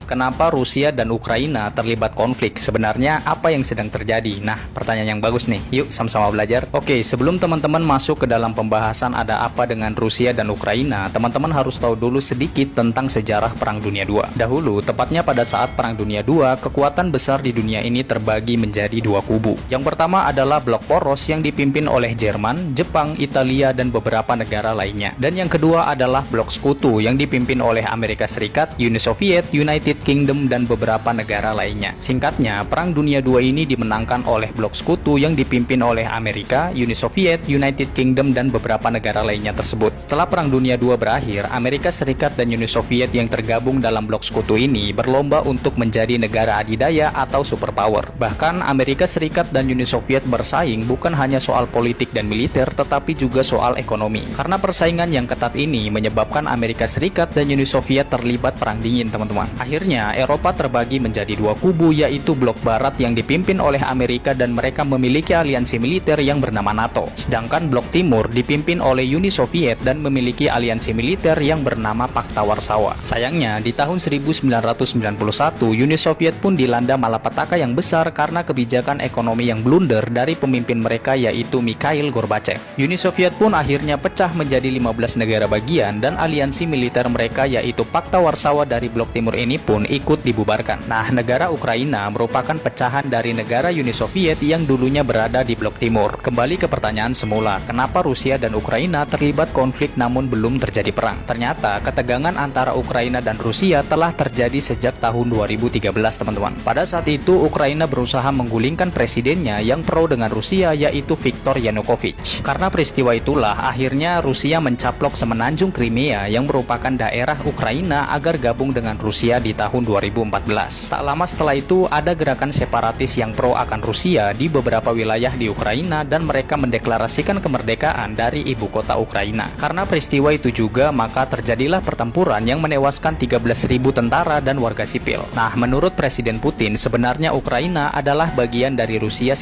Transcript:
Kenapa Rusia dan Ukraina terlibat konflik? Sebenarnya apa yang sedang terjadi? Nah, pertanyaan yang bagus nih. Yuk sama-sama belajar. Oke, sebelum teman-teman masuk ke dalam pembahasan ada apa dengan Rusia dan Ukraina, teman-teman harus tahu dulu sedikit tentang sejarah Perang Dunia II. Dahulu, tepatnya pada saat Perang Dunia II, kekuatan besar di dunia ini terbagi menjadi dua kubu. Yang pertama adalah blok poros yang dipimpin oleh Jerman, Jepang, Italia, dan beberapa negara lainnya. Dan yang kedua adalah blok sekutu yang dipimpin oleh Amerika Serikat, Uni Soviet, United Kingdom, dan beberapa negara lainnya. Singkatnya, Perang Dunia II ini dimenangkan oleh blok sekutu yang dipimpin oleh Amerika, Uni Soviet, United Kingdom, dan beberapa negara lainnya tersebut. Setelah Perang Dunia II berakhir, Amerika Serikat dan Uni Soviet yang tergabung dalam blok sekutu ini berlomba untuk menjadi negara adidaya atau superpower. Bahkan Amerika Serikat dan Uni Soviet bersaing bukan hanya soal politik dan militer, tetapi juga soal ekonomi. Karena persaingan yang ketat ini menyebabkan Amerika Serikat dan Uni Soviet terlibat perang dingin, teman-teman. Akhirnya, Eropa terbagi menjadi dua kubu, yaitu blok barat yang dipimpin oleh Amerika dan mereka memiliki aliansi militer yang bernama NATO. Sedangkan blok timur dipimpin oleh Uni Soviet dan memiliki aliansi militer yang bernama Pakta Warsawa. Sayangnya, di tahun 1991, Uni Soviet pun dilanda malapetaka yang besar karena kebijakan ekonomi yang blunder dari pemimpin mereka yaitu Mikhail Gorbachev. Uni Soviet pun akhirnya pecah menjadi 15 negara bagian dan aliansi militer mereka yaitu Pakta Warsawa dari blok timur ini pun ikut dibubarkan. Nah, negara Ukraina merupakan pecahan dari negara Uni Soviet yang dulunya berada di blok timur. Kembali ke pertanyaan semula, kenapa Rusia dan Ukraina terlibat konflik namun belum terjadi perang? Ternyata, ketegangan antara Ukraina dan Rusia telah terjadi sejak tahun 2013, teman-teman. Pada saat itu, Ukraina berusaha menggulingkan presidennya yang pro dengan Rusia yaitu Viktor Yanukovych. Karena peristiwa itulah, akhirnya Rusia mencaplok semenanjung Crimea yang merupakan daerah Ukraina agar gabung dengan Rusia di tahun 2014. Tak lama setelah itu, ada gerakan separatis yang pro akan Rusia di beberapa wilayah di Ukraina dan mereka mendeklarasikan kemerdekaan dari ibu kota Ukraina. Karena peristiwa itu juga, maka terjadilah pertempuran yang menewaskan 13.000 tentara dan warga sipil. Nah, menurut Presiden Putin, sebenarnya Ukraina adalah bagian dari Rusia